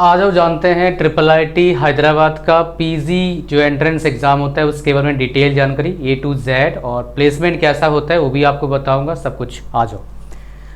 आज हम जानते हैं ट्रिपल आईटी हैदराबाद का पीजी जो एंट्रेंस एग्ज़ाम होता है उसके बारे में डिटेल जानकारी ए टू जेड, और प्लेसमेंट कैसा होता है वो भी आपको बताऊंगा, सब कुछ आ जाओ।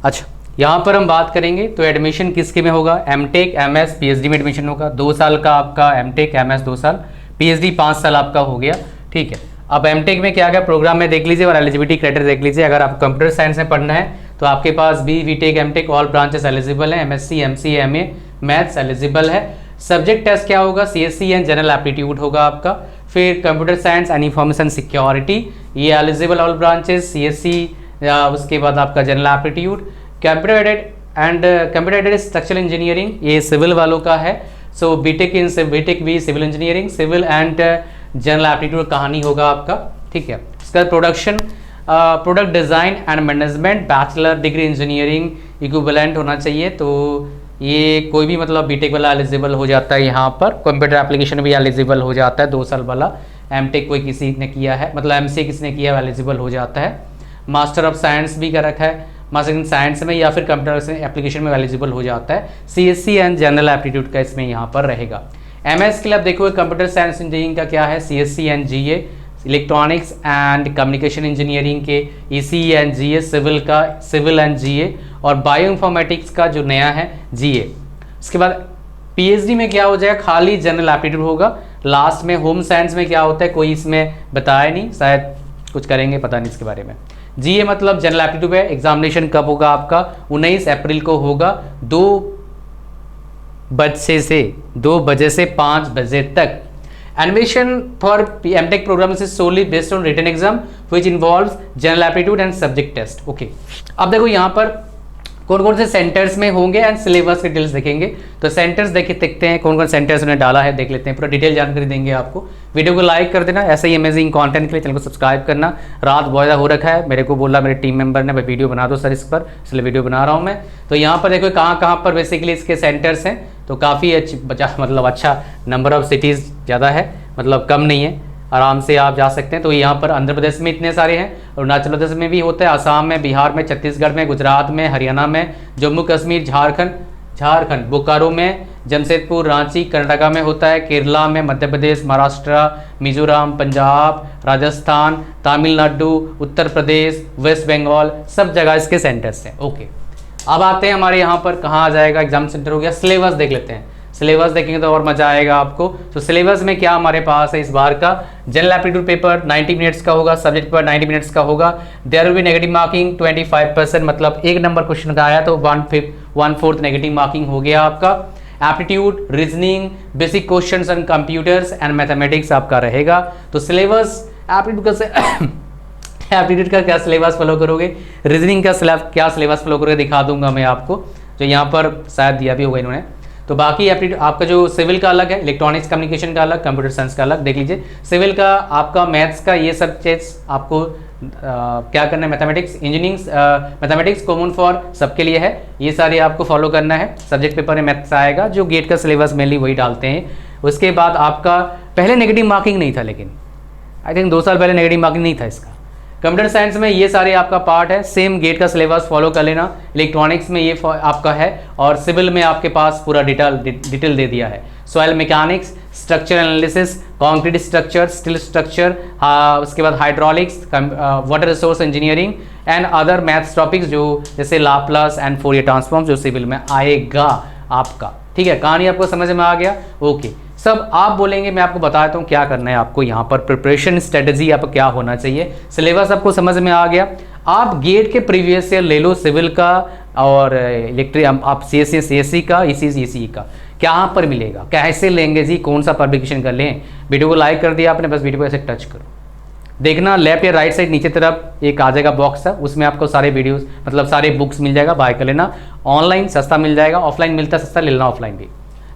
अच्छा, यहाँ पर हम बात करेंगे तो एडमिशन किसके में होगा, एमटेक एमएस पीएचडी में एडमिशन होगा। 2 साल का आपका एमटेक एमएस 2 साल, पीएचडी 5 साल आपका हो गया। ठीक है, अब एमटेक में क्या क्या प्रोग्राम में देख लीजिए और एलिजिबिलिटी क्राइटेरिया देख लीजिए। अगर आप कंप्यूटर साइंस में पढ़ना है तो आपके पास BTech MTech all branches eligible है, MSc MCA MA maths eligible है। सब्जेक्ट टेस्ट क्या होगा, सीएससी एंड जनरल एप्टीट्यूड होगा आपका। फिर computer science and information security, ये एलिजिबल ऑल ब्रांचेस सीएससी, उसके बाद आपका general aptitude. Computer aided structural engineering, ये सिविल वालों का है। सो बीटेक भी civil engineering, civil and general aptitude कहानी होगा आपका। ठीक है, इसका product design and management, bachelor degree engineering equivalent होना चाहिए। तो ये कोई भी मतलब बीटेक वाला एलिजिबल हो जाता है। यहाँ पर कंप्यूटर एप्लीकेशन भी एलिजिबल हो जाता है, 2 साल वाला। एमटेक कोई किसी ने किया है, मतलब एमसीए किसी ने किया है एलिजिबल हो जाता है। मास्टर ऑफ साइंस भी कर रखा है, मास्टर इन साइंस में या फिर कंप्यूटर एप्लीकेशन में एलिजिबल हो जाता है। सीएससी एंड जनरल एप्टीट्यूड का इसमें यहाँ पर रहेगा। एमएस के लिए आप देखो कंप्यूटर साइंस इंजीनियरिंग का क्या है, CSC and GA. Electronics and communication engineering के ईसीई एंड जीए, सिविल का सिविल एंड जीए, और बायो इन्फॉर्मेटिक्स का जो नया है जीए। उसके बाद पीएचडी में क्या हो जाएगा, खाली जनरल एप्टीट्यूड होगा। लास्ट में होम साइंस में क्या होता है कोई इसमें बताया नहीं, शायद कुछ करेंगे, पता नहीं इसके बारे में। जीए मतलब जनरल एप्टीट्यूड है। एग्जामिनेशन कब होगा आपका, 19 अप्रैल को होगा, 2 बजे से 5 बजे तक। Admission for MTech program is solely based on written exam which involves general aptitude and subject test. Okay. अब देखो यहाँ पर कौन कौन से सेंटर्स में होंगे एंड सिलेबस के डिटेल्स देखेंगे। तो सेंटर्स देखते हैं कौन कौन सेंटर्स उन्होंने डाला है, देख लेते हैं, पूरा डिटेल जानकारी देंगे आपको। वीडियो को लाइक कर देना, ऐसे ही अमेजिंग कंटेंट के लिए चैनल को सब्सक्राइब करना। रात बहुत ज़्यादा हो रखा है, मेरे को बोला मेरे टीम मेंबर ने भाई वीडियो बना दो सर इस पर, इसलिए वीडियो बना रहा हूँ मैं। तो यहाँ पर देखो कहाँ पर बेसिकली इसके सेंटर्स हैं। तो काफ़ी मतलब अच्छा नंबर ऑफ सिटीज़ ज़्यादा है, मतलब कम नहीं है, आराम से आप जा सकते हैं। तो यहाँ पर आंध्र प्रदेश में इतने सारे हैं, अरुणाचल प्रदेश में भी होता है, आसाम में, बिहार में, छत्तीसगढ़ में, गुजरात में, हरियाणा में, जम्मू कश्मीर, झारखंड, बोकारो में, जमशेदपुर, रांची, कर्नाटका में होता है, केरला में, मध्य प्रदेश, महाराष्ट्र, मिजोरम, पंजाब, राजस्थान, तमिलनाडु, उत्तर प्रदेश, वेस्ट बंगाल, सब जगह इसके सेंटर्स हैं। ओके, अब आते हैं हमारे यहाँ पर कहाँ आ जाएगा एग्जाम सेंटर हो गया। सिलेबस देख लेते हैं, सिलेबस देखेंगे तो और मजा आएगा आपको। तो सिलेबस में क्या हमारे पास है इस बार का, जनरल एप्टीट्यूड पेपर 90 मिनट्स का होगा, सब्जेक्ट पेपर 90 मिनट्स का होगा। There will be negative marking 25%, मतलब 1 नंबर क्वेश्चन का आया तो 1/4 नेगेटिव मार्किंग हो गया आपका। Aptitude, reasoning, basic questions on computers and mathematics आपका रहेगा। तो सिलेबस एप्टीट्यूड का क्या सिलेबस फॉलो करोगे, रीजनिंग का क्या सिलेबस फॉलो करोगे दिखा दूंगा मैं आपको, जो यहाँ पर शायद दिया भी होगा इन्होंने। तो बाकी एप्टीट्यूड आपका जो सिविल का अलग है, इलेक्ट्रॉनिक्स कम्युनिकेशन का अलग, कंप्यूटर साइंस का अलग, देख लीजिए। सिविल का आपका मैथ्स का ये सब चीज आपको क्या करना है, mathematics engineering, mathematics common for सबके लिए है, ये सारे आपको फॉलो करना है। सब्जेक्ट पेपर में मैथ्स आएगा, जो गेट का सिलेबस मेनली वही डालते हैं। उसके बाद आपका पहले नेगेटिव मार्किंग नहीं था, लेकिन आई थिंक 2 साल पहले नेगेटिव मार्किंग नहीं था इसका। कंप्यूटर साइंस में ये सारे आपका पार्ट है, सेम गेट का सिलेबस फॉलो कर लेना। इलेक्ट्रॉनिक्स में ये आपका है, और सिविल में आपके पास पूरा डिटेल दे दिया है। Soil mechanics, structure analysis, concrete structure, steel structure, उसके बाद hydraulics, water resource engineering and other maths topics, जो जैसे लाप्लास एंड फोरियर ट्रांसफॉर्म, जो सिविल में आएगा आपका। ठीक है, कहानी आपको समझ में आ गया। ओके, सब आप बोलेंगे, मैं आपको बताता हूँ क्या करना है आपको। यहाँ पर प्रिपरेशन स्ट्रेटजी आपको क्या होना चाहिए, सिलेबस आपको समझ में आ गया। आप गेट के प्रीवियस ईयर ले लो सिविल का, और आप सीएससी का, ईसीई का कहाँ पर मिलेगा, कैसे लेंगे जी, कौन सा पब्लिकेशन का लें। वीडियो को लाइक कर दिया आपने, बस वीडियो को ऐसे टच करो, देखना लेफ्ट या राइट साइड नीचे तरफ एक आ जाएगा बॉक्स है, उसमें आपको सारे वीडियोस मतलब सारे बुक्स मिल जाएगा, बाय कर लेना। ऑनलाइन सस्ता मिल जाएगा, ऑफलाइन मिलता सस्ता, ले लेना ऑफलाइन भी।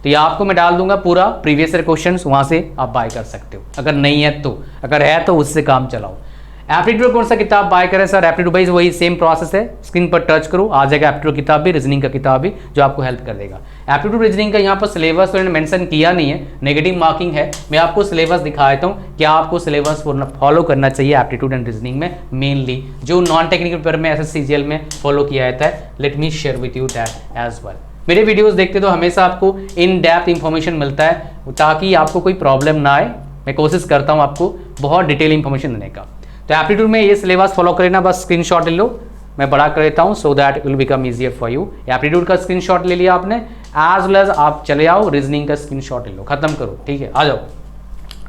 तो ये आपको मैं डाल दूंगा पूरा प्रीवियस ईयर क्वेश्चंस, वहां से आप बाय कर सकते हो। अगर नहीं है तो, अगर है तो उससे काम चलाओ। एप्टीट्यूड कौन सा किताब बाय करें सर, एप्टीट्यूड वाइज वही सेम प्रोसेस है, स्क्रीन पर टच करो आ जाएगा एप्टीट्यूड किताब भी, रीजनिंग का किताब भी, जो आपको हेल्प कर देगा। एप्टीट्यूड रीजनिंग का यहाँ पर सिलेबस तो इन्होंने मेंशन किया नहीं है, नेगेटिव मार्किंग है। मैं आपको सिलेबस दिखा देता हूँ, क्या आपको सिलेबस फॉलो करना चाहिए एप्टीट्यूड एंड रीजनिंग में, मेनली जो नॉन टेक्निकल पेपर में SSCGL में फॉलो किया जाता है। Let me share with you that as well. मेरे वीडियोस देखते तो हमेशा आपको इन डेप्थ इंफॉर्मेशन मिलता है ताकि आपको कोई प्रॉब्लम ना आए। मैं कोशिश करता हूँ आपको बहुत डिटेल इंफॉर्मेशन देने का। तो एप्टीट्यूड में ये सिलेबस फॉलो कर लेना, बस स्क्रीनशॉट ले लो, मैं बड़ा कर देता हूँ so that it will become easier for you. Aptitude का स्क्रीनशॉट ले लिया आपने, एज वेल एज आप चले आओ रीजनिंग का स्क्रीनशॉट ले लो, खत्म करो, ठीक है। आ जाओ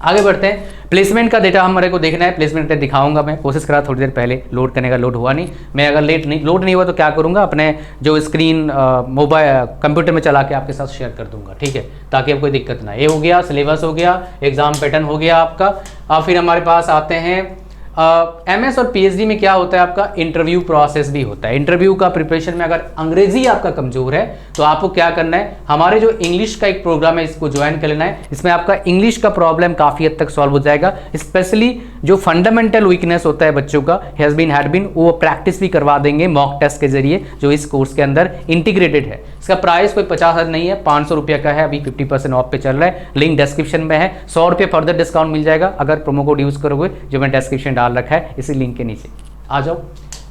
आगे बढ़ते हैं। प्लेसमेंट का डेटा हमारे को देखना है, प्लेसमेंट डेटा दिखाऊंगा मैं, कोशिश करा थोड़ी देर पहले लोड करने का, लोड हुआ नहीं। मैं अगर लोड नहीं हुआ तो क्या करूंगा, अपने जो स्क्रीन मोबाइल कंप्यूटर में चला के आपके साथ शेयर कर दूंगा, ठीक है, ताकि अब कोई दिक्कत ना। ये हो गया, सिलेबस हो गया, एग्जाम पैटर्न हो गया आपका। अब फिर हमारे पास आते हैं एमएस और पीएचडी में क्या होता है आपका, इंटरव्यू प्रोसेस भी होता है। इंटरव्यू का प्रिपरेशन में अगर अंग्रेजी आपका कमजोर है तो आपको क्या करना है, हमारे जो इंग्लिश का एक प्रोग्राम है इसको ज्वाइन कर लेना है। इसमें आपका इंग्लिश का प्रॉब्लम काफी हद तक सॉल्व हो जाएगा। स्पेशली जो फंडामेंटल वीकनेस होता है बच्चों का, हैज बीन हैड बीन, वो प्रैक्टिस भी करवा देंगे मॉक टेस्ट के जरिए जो इस कोर्स के अंदर इंटीग्रेटेड है। इसका प्राइस कोई 50,000 नहीं है, 500 रुपये का है, अभी 50% ऑफ पे चल रहा है, लिंक डिस्क्रिप्शन में है। 100 रुपये फर्दर डिस्काउंट मिल जाएगा अगर प्रोमो कोड यूज करोगे जो मैं डिस्क्रिप्शन डाल रखा है इसी लिंक के नीचे। आ जाओ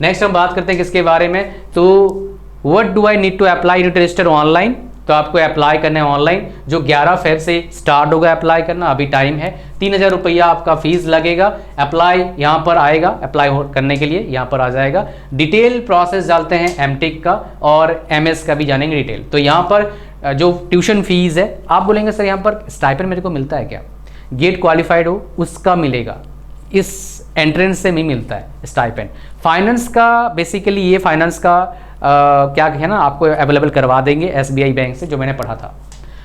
नेक्स्ट हम बात करते हैं किसके बारे में, तो what do I need to apply to register online. तो आपको अप्लाई करना है ऑनलाइन, जो 11 फेब से स्टार्ट होगा अप्लाई करना, अभी टाइम है। 3,000 रुपया आपका फीस लगेगा। अप्लाई यहाँ पर आएगा, अप्लाई करने के लिए यहाँ पर आ जाएगा। डिटेल प्रोसेस डालते हैं एमटेक का और एमएस का भी जानेंगे डिटेल। तो यहाँ पर जो ट्यूशन फीस है, आप बोलेंगे सर यहाँ पर स्टाइपेंड मेरे को मिलता है क्या, गेट क्वालिफाइड हो उसका मिलेगा, इस एंट्रेंस से नहीं मिलता है स्टाइपेंड। फाइनेंस का बेसिकली ये फाइनेंस का क्या है ना, आपको अवेलेबल करवा देंगे एसबीआई बैंक से, जो मैंने पढ़ा था।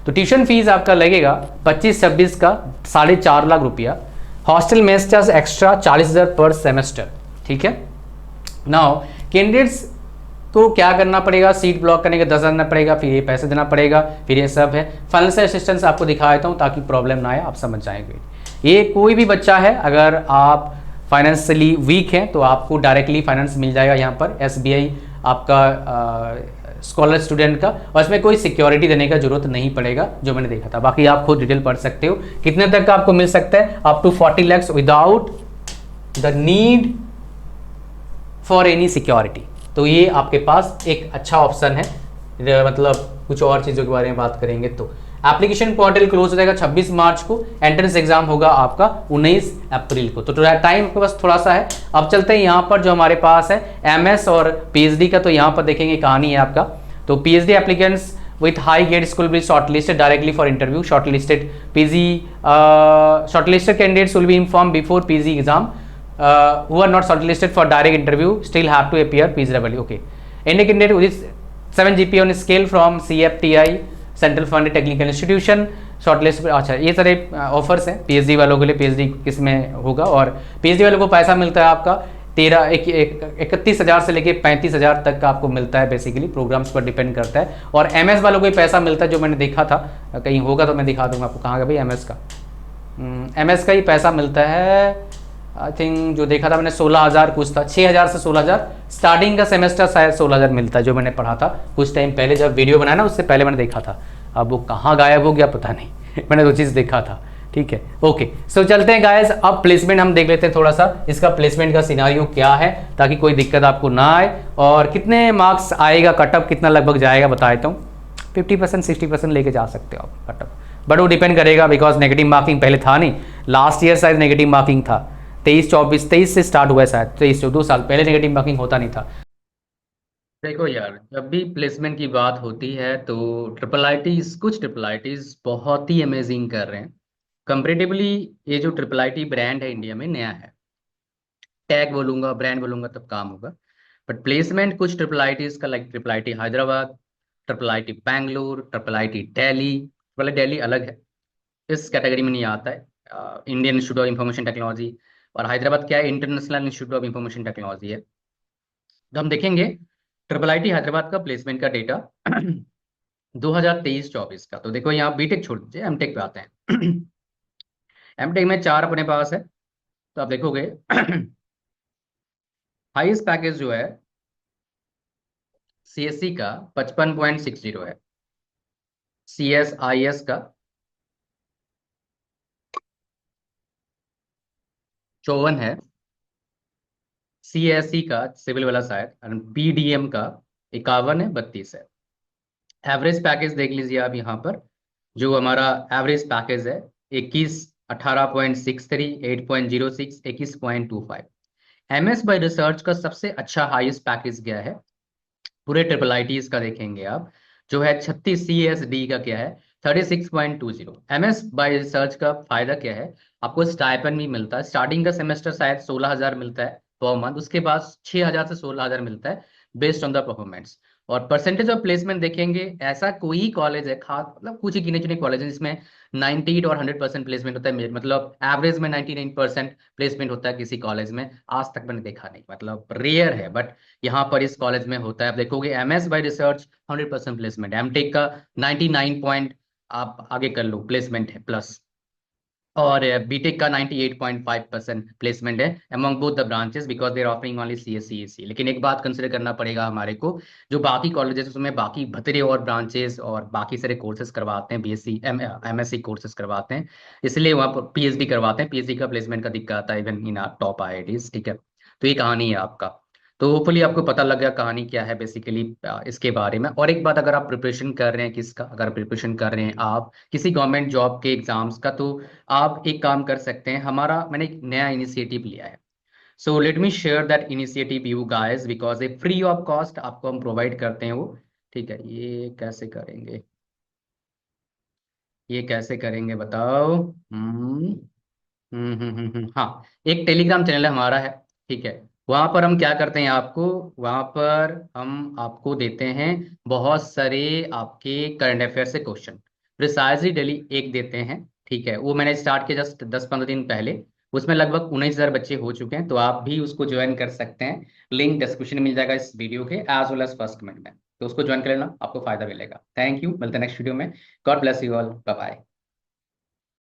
तो ट्यूशन फीस आपका लगेगा 25-26 का 4.5 लाख रुपया। हॉस्टल मेस चार्ज एक्स्ट्रा 40,000 पर सेमेस्टर, ठीक है। नाउ कैंडिडेट्स तो क्या करना पड़ेगा, सीट ब्लॉक करने का 10,000 देना पड़ेगा, फिर ये पैसे देना पड़ेगा, फिर ये सब है। फाइनेंशियल असिस्टेंस आपको दिखा देता हूँ ताकि प्रॉब्लम ना आए, आप समझ जाएंगे। ये कोई भी बच्चा है अगर आप फाइनेंशियली वीक हैं तो आपको डायरेक्टली फाइनेंस मिल जाएगा यहाँ पर एसबीआई आपका स्कॉलर स्टूडेंट का, और इसमें कोई सिक्योरिटी देने का जरूरत नहीं पड़ेगा जो मैंने देखा था। बाकी आप खुद डिटेल पढ़ सकते हो। कितने तक का आपको मिल सकता है, up to 40 lakhs without the need for any security. तो ये आपके पास एक अच्छा ऑप्शन है। मतलब कुछ और चीज़ों के बारे में बात करेंगे तो एप्लीकेशन पोर्टल क्लोज हो जाएगा 26 मार्च को, एंट्रेंस एग्जाम होगा आपका 19 अप्रैल को। तो टाइम आपके पास थोड़ा सा है। अब चलते हैं यहाँ पर जो हमारे पास है एमएस और पीएचडी का। तो यहाँ पर देखेंगे कहानी है आपका। तो PhD applicants with high grade school will be shortlisted directly for interview. Shortlisted candidates will be informed before PG exam. Who are not shortlisted for direct interview still have to appear PGW. Okay. Any candidate with 7 GPA on scale from CFTI central fund technical institution shortlist. अच्छा ये सारे offers हैं PhD वालों के लिए। PhD किस में होगा, और पीएचडी वालों को पैसा मिलता है आपका 31,000 से लेके 35,000 तक का आपको मिलता है। बेसिकली प्रोग्राम्स पर डिपेंड करता है। और एमएस वालों को ही पैसा मिलता है, जो मैंने देखा था, कहीं होगा तो मैं दिखा दूंगा आपको। कहाँ का भाई एमएस का, एमएस का ही पैसा मिलता है आई थिंक, जो देखा था मैंने 16,000 कुछ था, 6,000 से 16,000 स्टार्टिंग का सेमेस्टर शायद 16,000 मिलता है, जो मैंने पढ़ा था कुछ टाइम पहले जब वीडियो बनाया ना, उससे पहले मैंने देखा था। अब वो कहाँ गायब हो गया पता नहीं मैंने वो चीज़ देखा था, ठीक है। ओके सो चलते हैं गाइस, अब प्लेसमेंट हम देख लेते हैं थोड़ा सा, इसका प्लेसमेंट का सिनारियो क्या है ताकि कोई दिक्कत आपको ना आए। और कितने मार्क्स आएगा, कटअप कितना लगभग जाएगा बता देता हूँ। 50% 60% लेके जा सकते हो आप कटअप, बट वो डिपेंड करेगा बिकॉज नेगेटिव मार्किंग पहले था नहीं, लास्ट ईयर शायद नेगेटिव मार्किंग था। 23 से स्टार्ट हुआ है शायद, 2 साल पहले नेगेटिव मार्किंग होता नहीं था। देखो यार, जब भी प्लेसमेंट की बात होती है तो कुछ ट्रिपल आईटीज बहुत ही अमेजिंग कर रहे हैं कंपेरेटिवली। ये जो ट्रिपल आईटी ब्रांड है इंडिया में नया है, टैग बोलूंगा ब्रांड बोलूंगा तब काम होगा। बट प्लेसमेंट कुछ ट्रिपल आईटीज का, like triple IT Hyderabad, triple IT Bangalore, triple IT Delhi. Triple Delhi अलग है, इस कैटेगरी में नहीं आता है। Indian institute of information technology, और हैदराबाद क्या है, international institute of information technology है। तो हम देखेंगे ट्रिपल आईटी हैदराबाद का प्लेसमेंट का डेटा 2023-24 का। तो देखो यहाँ बीटेक छोड़ दीजिए, एमटेक पे आते हैं। एमटेक में 4 अपने पास है। तो आप देखोगे हाईएस्ट पैकेज जो है सीएससी का 55.60 है, सीएसआईएस का 54 है, सीएससी का सिविल वाला शायद, और बीडीएम का 51 है, 32 है। एवरेज पैकेज देख लीजिए आप यहाँ पर, जो हमारा एवरेज पैकेज है 21, 18.63, 8.06, 21.25। MS बाय रिसर्च का सबसे अच्छा हाईएस्ट पैकेज गया है, पूरे ट्रिपल आईटीज का देखेंगे आप, जो है 36 CSD का क्या है 36.20। MS बाय रिसर्च का फायदा क्या है, आपको स्टाइपेंड भी मिलता है, स्टार्टिंग का सेमेस्टर शायद 16,000 मिलता है पर मंथ, उसके बाद 6,000 से 16,000 मिलता है बेस्ड ऑन द परफॉर्मेंस। और परसेंटेज ऑफ प्लेसमेंट देखेंगे, ऐसा कोई कॉलेज है खास, मतलब कुछ ही गिने चुने कॉलेज हैं जिसमें 98 और 100% प्लेसमेंट होता है, मतलब एवरेज में 99% प्लेसमेंट होता है किसी कॉलेज में, आज तक मैंने देखा नहीं, मतलब रेयर है, बट यहाँ पर इस कॉलेज में होता है। आप देखोगे MS by research 100% placement, MTech का 99 पॉइंट आप आगे कर लो प्लेसमेंट है प्लस, और बीटेक का 98.5% प्लेसमेंट है among both the branches, because they are offering only CSE। लेकिन एक बात कंसिडर करना पड़ेगा हमारे को, जो बाकी कॉलेजेस उसमें बाकी भतरे और ब्रांचेस और बाकी सारे कोर्सेज करवाते हैं, BSc MSc कोर्सेज करवाते हैं, इसलिए वहाँ पर PhD करवाते हैं, PhD का प्लेसमेंट का दिक्कत आता है इवन इन टॉप IITs, ठीक है। तो ये कहानी है आपका। तो होपफुली आपको पता लग गया कहानी क्या है बेसिकली इसके बारे में। और एक बात, अगर आप प्रिपरेशन कर रहे हैं किसका, अगर प्रिपरेशन कर रहे हैं आप किसी गवर्नमेंट जॉब के एग्जाम्स का, तो आप एक काम कर सकते हैं, हमारा मैंने एक नया इनिशिएटिव लिया है। So let me share that initiative you guys, because ये फ्री ऑफ कॉस्ट आपको हम प्रोवाइड करते हैं वो, ठीक है। ये कैसे करेंगे, ये कैसे करेंगे बताओ। हाँ, एक टेलीग्राम चैनल हमारा है, ठीक है। वहां पर हम क्या करते हैं आपको, वहां पर हम आपको देते हैं बहुत सारे आपके करंट अफेयर से क्वेश्चन, प्रिसाइजली डेली एक देते हैं, ठीक है। वो मैंने स्टार्ट किया जस्ट 10-15 दिन पहले, उसमें लगभग 19,000 बच्चे हो चुके हैं, तो आप भी उसको ज्वाइन कर सकते हैं। लिंक डिस्क्रिप्शन में मिल जाएगा इस वीडियो के, as well as first comment में, तो उसको ज्वाइन कर लेना, आपको फायदा मिलेगा। थैंक यू, मिलते हैं नेक्स्ट वीडियो में। God bless you all, bye bye.